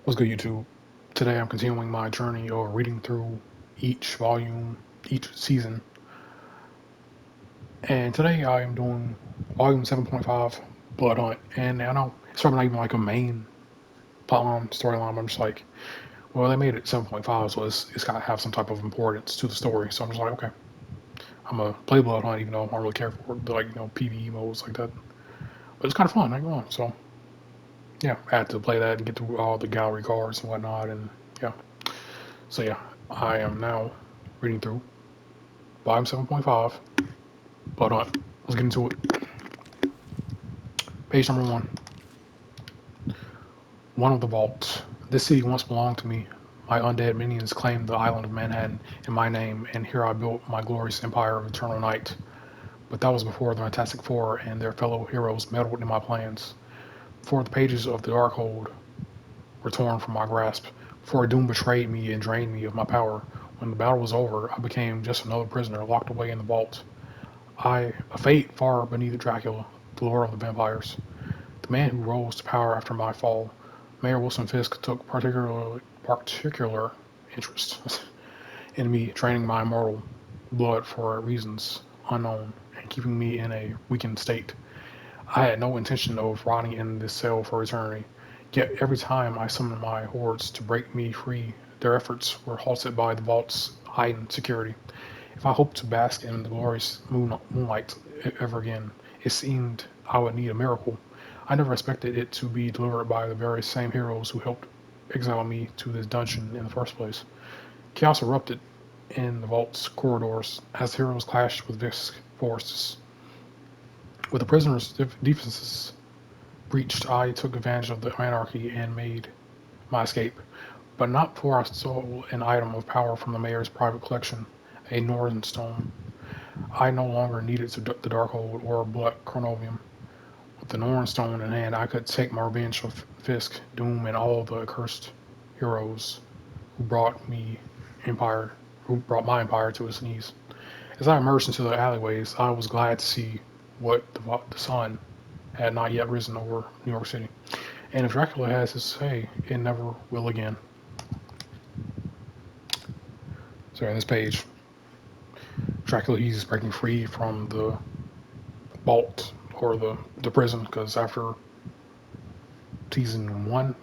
What's good, YouTube? Today I'm continuing my journey of reading through each volume, each season, and today I am doing volume 7.5, Blood Hunt. And I know it's probably not even like a main plotline storyline, but I'm just like, well, they made it 7.5, so it's got to have some type of importance to the story. So I'm just like, okay, I'm gonna play Blood Hunt, even though I don't really care for the PvE modes like that. But it's kind of fun, I go on. So yeah, I had to play that and get through all the gallery cards and whatnot, and yeah. So yeah, I am now reading through volume 7.5. But let's get into it. Page number one. One of the vaults. This city once belonged to me. My undead minions claimed the island of Manhattan in my name, and here I built my glorious empire of eternal night. But that was before the Fantastic Four and their fellow heroes meddled in my plans. Before the pages of the Darkhold were torn from my grasp. Before Doom betrayed me and drained me of my power. When the battle was over, I became just another prisoner locked away in the vault. A fate far beneath Dracula, the lord of the vampires. The man who rose to power after my fall, Mayor Wilson Fisk took particular interest in me training my immortal blood for reasons unknown and keeping me in a weakened state. I had no intention of rotting in this cell for eternity. Yet every time I summoned my hordes to break me free, their efforts were halted by the vault's heightened security. If I hoped to bask in the glorious moonlight ever again, it seemed I would need a miracle. I never expected it to be delivered by the very same heroes who helped exile me to this dungeon in the first place. Chaos erupted in the vault's corridors as the heroes clashed with Visk forces. With the prisoners' defenses breached, I took advantage of the anarchy and made my escape, but not before I stole an item of power from the mayor's private collection, a Northern stone. I no longer needed the Darkhold or Black Chronovium. With the Norn Stone in hand, I could take my revenge of Fisk, Doom, and all the accursed heroes who empire, who brought my empire to its knees. As I emerged into the alleyways, I was glad to see what the sun had not yet risen over New York City. And if Dracula has his say, it never will again. So in this page, Dracula he's breaking free from the vault or the prison because after season one,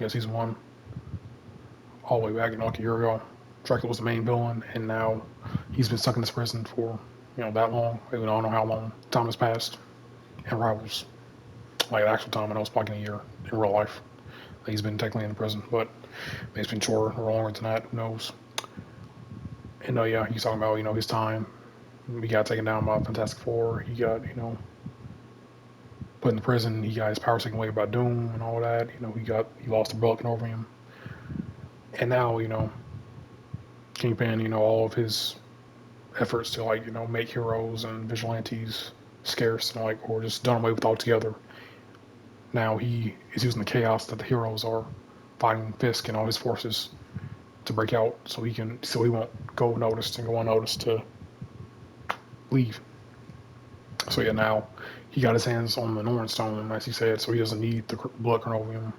all the way back in like a year ago. Dracula was the main villain, and now he's been stuck in this prison for that long. I don't know how long time has passed in Rivals, like the actual time. I know it's probably in a year in real life. He's been technically in the prison, but maybe it's been shorter or longer than that. Who knows? And yeah, he's talking about his time. He got taken down by Fantastic Four. He got put in the prison. He got his power taken away by Doom and all that. He lost the Bulk over him, and now Kingpin. All of his efforts to make heroes and vigilantes scarce and or just done away with altogether. Now he is using the chaos that the heroes are fighting Fisk and all his forces to break out so he won't go noticed and go unnoticed to leave. So yeah, now he got his hands on the Norn Stone, as he said, so he doesn't need the Blood Chronovium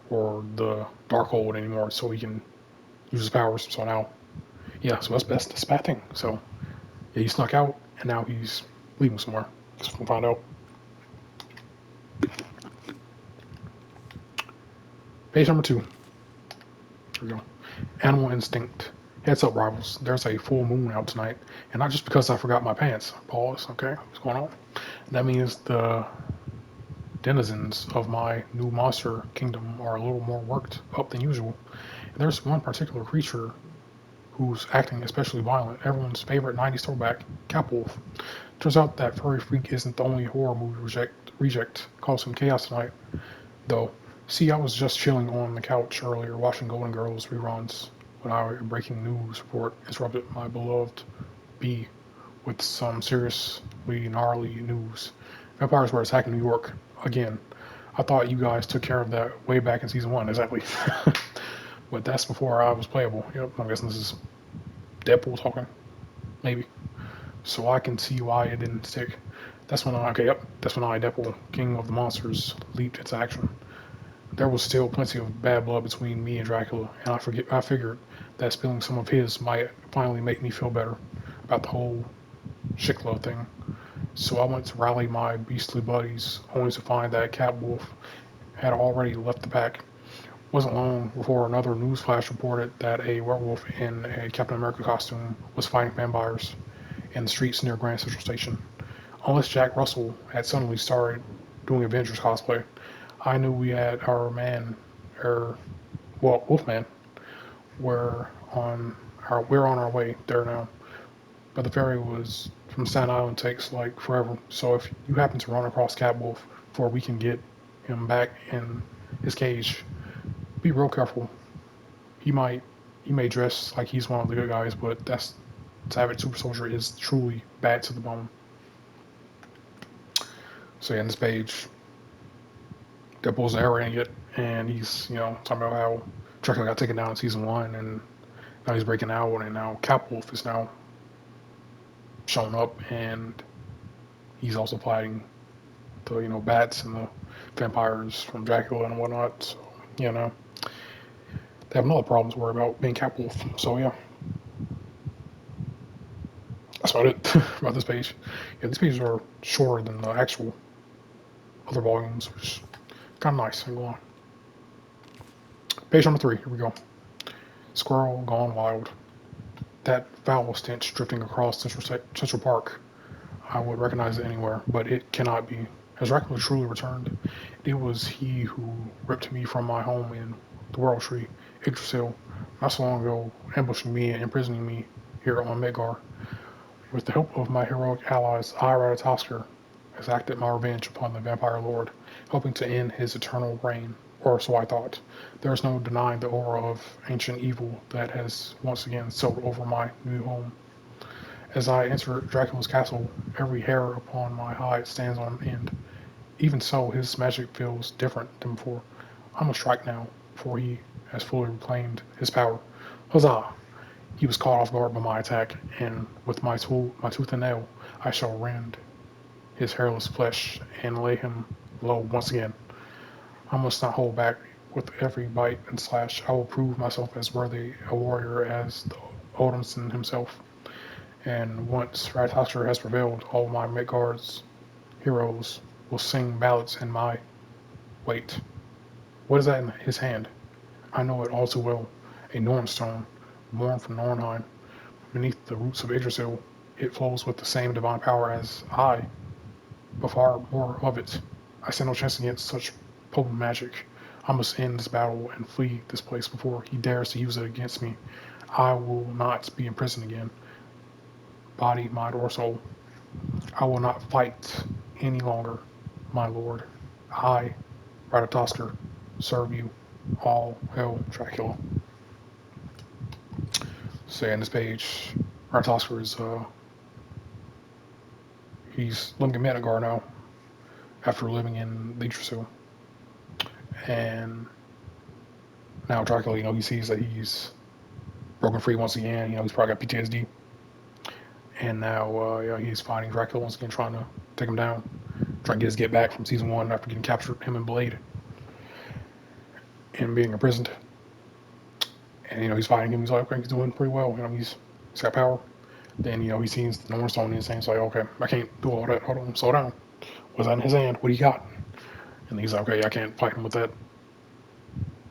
or the Darkhold anymore, so he can use his powers. So now, yeah, so that's a bad thing. So yeah, he snuck out, and now he's leaving somewhere. Guess we'll find out. Page number two. Here we go. Animal instinct. Heads up, rivals. There's a full moon out tonight, and not just because I forgot my pants. Pause. Okay, what's going on? That means the denizens of my new monster kingdom are a little more worked up than usual. And there's one particular creature who's acting especially violent. Everyone's favorite '90s throwback, Capwolf. Turns out that furry freak isn't the only horror movie reject causing chaos tonight, though. See, I was just chilling on the couch earlier watching Golden Girls reruns when our breaking news report interrupted my beloved B with some seriously gnarly news. Vampires were attacking New York again. I thought you guys took care of that way back in season one, exactly. But that's before I was playable. Yep, I'm guessing this is Deadpool talking, maybe. So I can see why it didn't stick. That's when Deadpool, King of the Monsters, leaped into action. there was still plenty of bad blood between me and Dracula, and I figured that spilling some of his might finally make me feel better about the whole Shiklo thing. So I went to rally my beastly buddies, only to find that Catwolf had already left the pack. It wasn't long before another newsflash reported that a werewolf in a Captain America costume was fighting vampires in the streets near Grand Central Station. Unless Jack Russell had suddenly started doing Avengers cosplay, I knew we had our man, or well, Wolfman. We're we're on our way there now. But the ferry was from Staten Island takes like forever. So if you happen to run across Catwolf before we can get him back in his cage, be real careful. He might he may dress like he's one of the good guys, but that's Savage Super Soldier is truly bad to the bone. So yeah, in this page, Deadpool's narrating it, and he's talking about how Dracula got taken down in season one, and now he's breaking out, and now Catwolf is now showing up, and he's also fighting the bats and the vampires from Dracula and whatnot. So they have no other problems to worry about being Catwolf. So yeah, that's about it about this page. Yeah, these pages are shorter than the actual other volumes, which is kind of nice. And go on. Page number 3. Here we go. Squirrel gone wild. That foul stench drifting across Central Park. I would recognize it anywhere, but it cannot be. Has Dracula truly returned? It was he who ripped me from my home in the World Tree, Yggdrasil, not so long ago, ambushing me and imprisoning me here on Midgar. With the help of my heroic allies, I, Ratatosker, has acted my revenge upon the Vampire Lord, hoping to end his eternal reign. Or so I thought. There is no denying the aura of ancient evil that has once again settled over my new home. As I enter Dracula's castle, every hair upon my hide stands on end. Even so, his magic feels different than before. I must strike now, for he has fully reclaimed his power. Huzzah! He was caught off guard by my attack, and with my tooth and nail, I shall rend his hairless flesh and lay him low once again. I must not hold back. With every bite and slash, I will prove myself as worthy a warrior as the Odinson himself. And once Ratatosker has prevailed, all my Midgard's heroes will sing ballads in my wait. What is that in his hand? I know it all too well. A Nornstone, born from Nornheim. Beneath the roots of Yggdrasil, it flows with the same divine power as I, but far more of it. I stand no chance against such potent magic. I must end this battle and flee this place before he dares to use it against me. I will not be imprisoned again, body, mind, or soul. I will not fight any longer, my lord. I, Ratatosker, serve you. All hail Dracula. So in this page, Ratatosker is he's living in Midgard now after living in Yggdrasil, and now Dracula, he sees that he's broken free once again. He's probably got PTSD, and now he's fighting Dracula once again, trying to take him down, trying to get his get back from season one after getting captured, him and Blade, and being imprisoned. And he's fighting him. He's like, okay, he's doing pretty well. He's got power. Then he sees the Nornstone in his hand. He's like, okay, I can't do all that. Hold on, slow down. What's that in his hand? What do you got? And he's like, okay, I can't fight him with that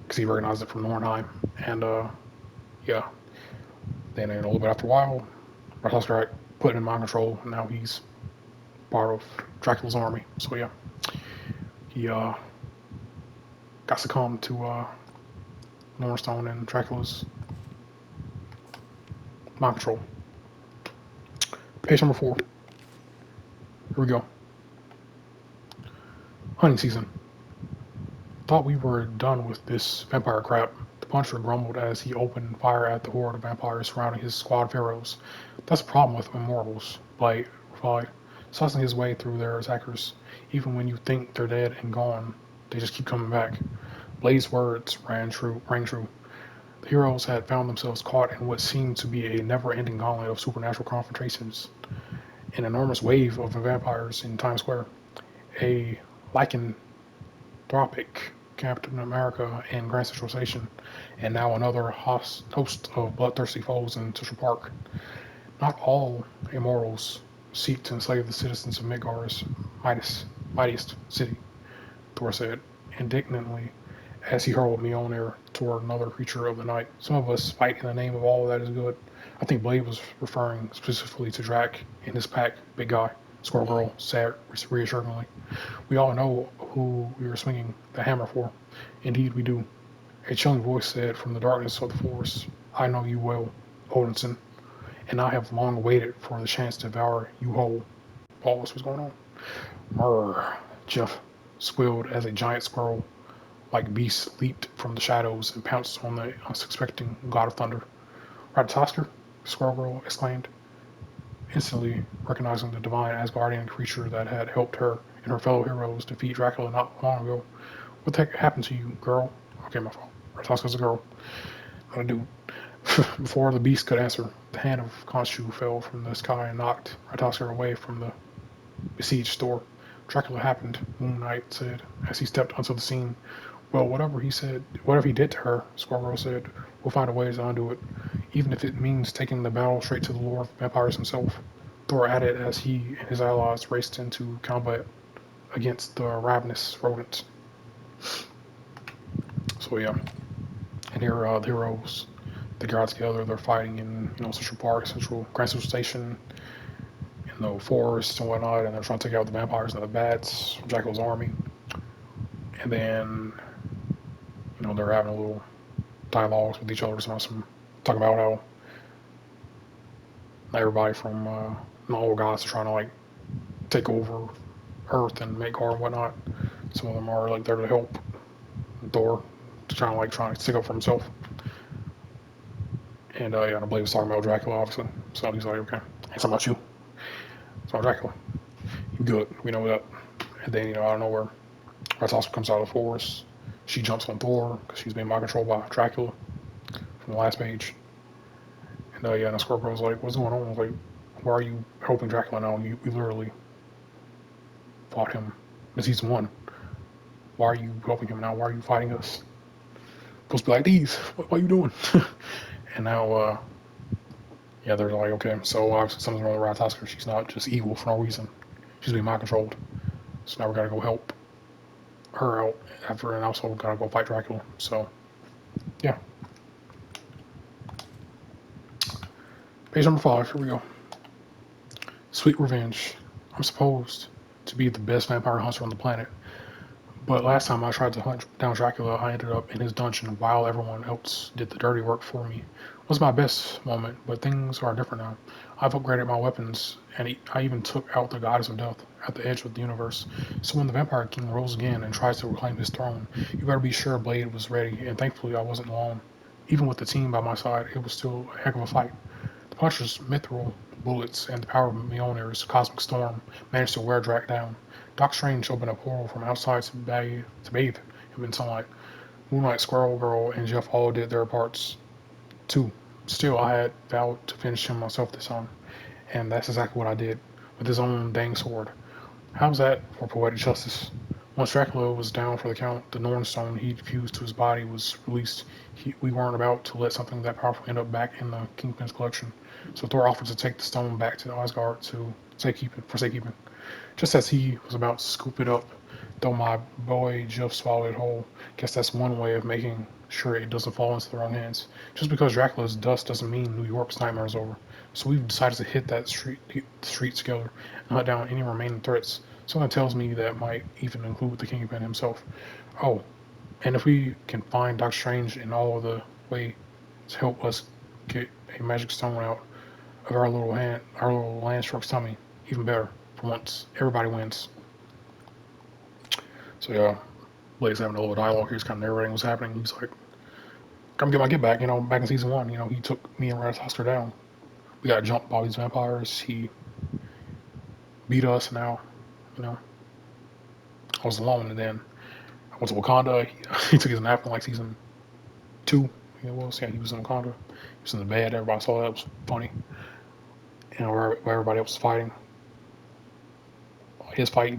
because he recognized it from Nornheim. And yeah, then a little bit after a while, Ratatosker put him in mind control, and now he's part of Dracula's army. So yeah, he got succumbed to Nornstone and Dracula's mind control. Page number 4. Here we go. Hunting season. Thought we were done with this vampire crap. The puncher grumbled as he opened fire at the horde of vampires surrounding his squad of heroes. That's a problem with immortals, Blight replied, slicing his way through their attackers. Even when you think they're dead and gone, they just keep coming back. Blade's words rang true. The heroes had found themselves caught in what seemed to be a never-ending gauntlet of supernatural confrontations. An enormous wave of vampires in Times Square. A lycanthropic Captain America in Grand Central Station, and now another host of bloodthirsty foes in Central Park. Not all immortals seek to enslave the citizens of Midgar's mightiest city, Thor said indignantly as he hurled Mjolnir toward another creature of the night. Some of us fight in the name of all that is good. I think Blade was referring specifically to Drac and his pack, big guy. Squirrel Girl said reassuringly. We all know who we are swinging the hammer for. Indeed, we do. A chilling voice said from the darkness of the forest, I know you well, Odinson, and I have long waited for the chance to devour you whole. Pause, what's going on? Murr, Jeff squealed as a giant squirrel like beast leaped from the shadows and pounced on the unsuspecting god of thunder. Ratatoskr? Squirrel Girl exclaimed, instantly recognizing the divine Asgardian creature that had helped her and her fellow heroes defeat Dracula not long ago. What the heck happened to you, girl? Okay, my fault. Rataskr's a girl, not a dude. Before the beast could answer, the hand of Khonshu fell from the sky and knocked Rataskar away from the besieged store. Dracula happened, Moon Knight said, as he stepped onto the scene. Well, whatever he did to her, Squirrel said, we'll find a way to undo it, even if it means taking the battle straight to the Lord of Vampires himself. Thor added as he and his allies raced into combat against the ravenous rodents. So yeah, and here the heroes, they got together. They're fighting in Central Park, Grand Central Station, in the forest and whatnot, and they're trying to take out the vampires and the bats, Dracula's army. And then they're having a little dialogues with each other, talking about how everybody from the old gods are trying to like take over Earth and make Midgard and whatnot. Some of them are like there to help Thor, trying to stick up for himself. And yeah, I believe it's talking about Dracula, obviously. So he's like, okay, it's not about you. It's about Dracula. You good? We know that. And then out of nowhere, Ratas comes out of the forest. She jumps on Thor because she's being mind controlled by Dracula from the last page. And yeah, and the Scorpion's like, what's going on? I was like, why are you helping Dracula now? We literally fought him in season one. Why are you helping him now? Why are you fighting us? Supposed to be like these. What are you doing? And now, yeah, they're like, okay, so obviously something's wrong with Ratatoskr. She's not just evil for no reason. She's being mind controlled. So now we gotta go help her out after, and also gotta go fight Dracula. So, yeah. Page number 5. Here we go. Sweet revenge. I'm supposed to be the best vampire hunter on the planet. But last time I tried to hunt down Dracula, I ended up in his dungeon while everyone else did the dirty work for me. It was my best moment, but things are different now. I've upgraded my weapons, and I even took out the goddess of death at the edge of the universe. So when the Vampire King rose again and tries to reclaim his throne, you better be sure Blade was ready, and thankfully I wasn't alone. Even with the team by my side, it was still a heck of a fight. The puncher's mithril bullets and the power of Mjolnir's cosmic storm managed to wear Drac down. Doc Strange opened a portal from outside to bathe him in sunlight. Moonlight, Squirrel Girl, and Jeff all did their parts too. Still, I had vowed to finish him myself this time, and that's exactly what I did, with his own dang sword. How's that for poetic justice? Once Dracula was down for the count, the Nornstone he'd fused to his body was released. We weren't about to let something that powerful end up back in the Kingpin's collection, so Thor offered to take the stone back to Asgard for safekeeping. Just as he was about to scoop it up, though my boy Jeff swallowed it whole. Guess that's one way of making sure it doesn't fall into the wrong hands. Just because Dracula's dust doesn't mean New York's nightmare is over. So we've decided to hit the streets together and hunt down any remaining threats. Something tells me that might even include the Kingpin himself. Oh, and if we can find Doctor Strange in all of the way to help us get a magic stone out of our little Landstruck's tummy, even better. For once, everybody wins. So yeah, Blake's having a little dialogue here. He's kind of narrating what's happening. He's like, "Come get my get back." Back in season one, he took me and Ratatoskr down. We got jumped by these vampires. He beat us. Now, you know, I was alone. And then I went to Wakanda. He took his nap in like season two. It was. Yeah, he was in Wakanda. He was in the bed. Everybody saw that. It was funny. Where everybody else was fighting. His fight, he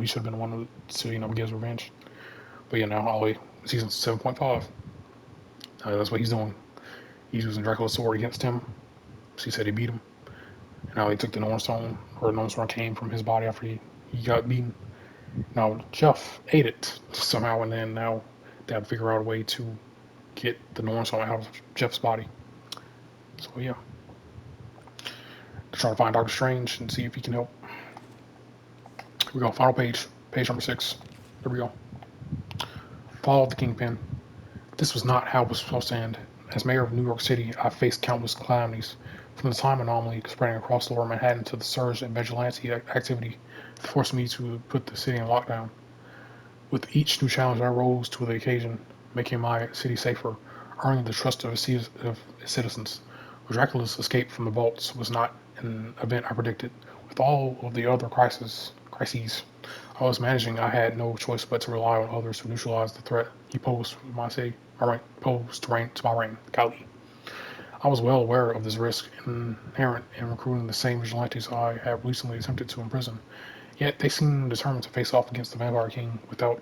should have been the one to get his revenge. But yeah, now Ollie, season 7.5. That's what he's doing. He's using Dracula's sword against him. She said he beat him. And now he took the Norn Stone, or the Norn Stone came from his body after he got beaten. Now Jeff ate it somehow, and then now they have to figure out a way to get the Norn Stone out of Jeff's body. So yeah, they're trying to find Doctor Strange and see if he can help. Here we go, final page, page number 6. There we go. Fall of the Kingpin. This was not how it was supposed to end. As mayor of New York City, I faced countless calamities, from the time anomaly spreading across lower Manhattan to the surge in vigilante activity that forced me to put the city in lockdown. With each new challenge, I rose to the occasion, making my city safer, earning the trust of its citizens. Dracula's escape from the vaults was not an event I predicted. With all of the other crises I was managing, I had no choice but to rely on others to neutralize the threat he posed to my city, posed to my reign, Kali. I was well aware of this risk inherent in recruiting the same vigilantes I have recently attempted to imprison. Yet they seemed determined to face off against the Vampire King with or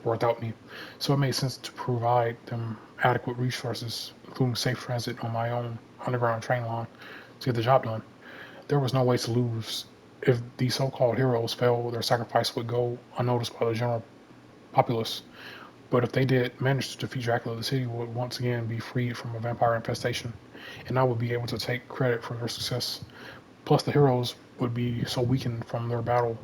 without me, so it made sense to provide them adequate resources, including safe transit on my own underground train line, to get the job done. There was no way to lose. If the so-called heroes fell, their sacrifice would go unnoticed by the general populace. But if they did manage to defeat Dracula, the city would once again be freed from a vampire infestation, and I would be able to take credit for their success. Plus, the heroes would be so weakened from the battle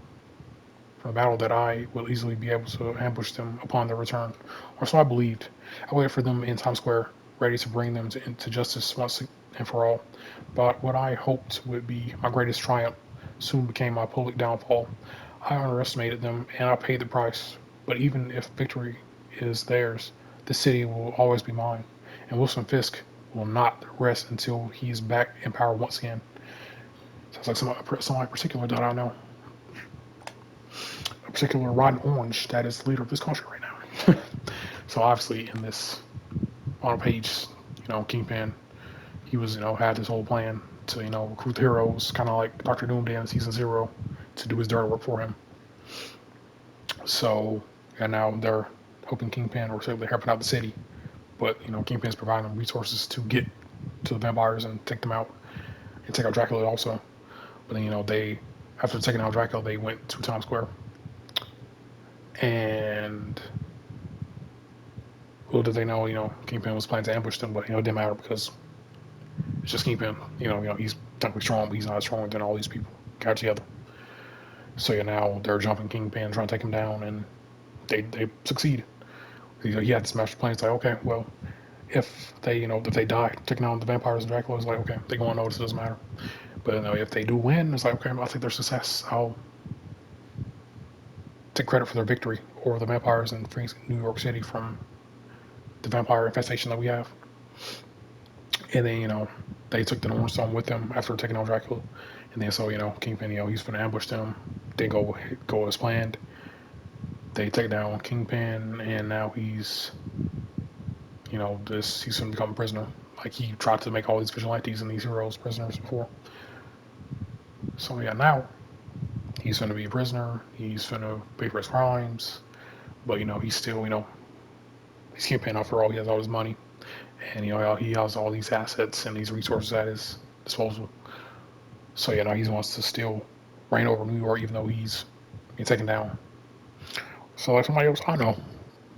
that I would easily be able to ambush them upon their return. Or so I believed. I waited for them in Times Square, ready to bring them to justice once and for all. But what I hoped would be my greatest triumph soon became my public downfall. I underestimated them, and I paid the price. But even if victory is theirs, the city will always be mine, and Wilson Fisk will not rest until he is back in power once again. Sounds like somebody particular that I know, a particular rotten orange that is the leader of this country right now. So obviously, in this on a page, Kingpin, he was had this whole plan to recruit the heroes, kind of like Doctor Doom did in season 0, to do his dirty work for him. So and now they're hoping Kingpin or they're helping out the city, but Kingpin's providing them resources to get to the vampires and take them out and take out Dracula also. But then they after taking out Dracula, they went to Times Square, and little did they know, Kingpin was planning to ambush them, but it didn't matter because it's just Kingpin. He's technically strong, but he's not as strong than all these people got together. So now they're jumping Kingpin, trying to take him down, and they succeed. He had this master plan. It's like, okay, well, if they die taking on the vampires and Dracula, it's like, okay, they go unnoticed, it doesn't matter. But if they do win, it's like, okay, I think their success. I'll take credit for their victory over the vampires and freeing New York City from the vampire infestation that we have. And then they took the North Stone with them after taking on Dracula, and then so Kingpin, he's gonna ambush them. They go as planned. They take down Kingpin, and now he's gonna become a prisoner. Like he tried to make all these vigilantes and these heroes prisoners before. So yeah, now he's gonna be a prisoner. He's gonna pay for his crimes, but he's still he's Kingpin after all. He has all his money, and he has all these assets and these resources at his disposal. So now he wants to still reign over New York, even though he's being taken down. So like somebody else I know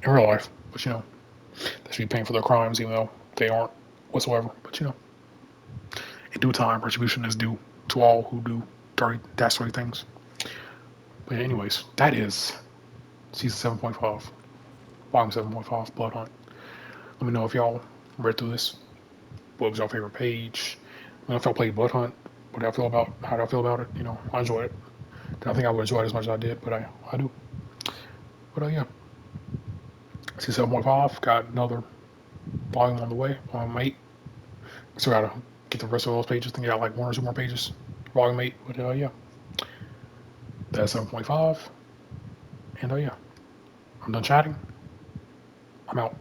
in real life, but they should be paying for their crimes, even though they aren't whatsoever. But in due time, retribution is due to all who do dirty, dastardly things. But anyways, that is season 7.5, volume 7.5, Blood Hunt. Let me know if y'all read through this. What was your favorite page? Let me know if y'all played Blood Hunt. What do I feel about? How do I feel about it? I enjoyed it. I think I would enjoy it as much as I did, but I do. But yeah, season 7.5 got another volume on the way. Volume 8. Still gotta get the rest of those pages. I think I got like 1 or 2 more pages. Volume 8. But yeah, that's 7.5. And yeah, I'm done chatting. I'm out.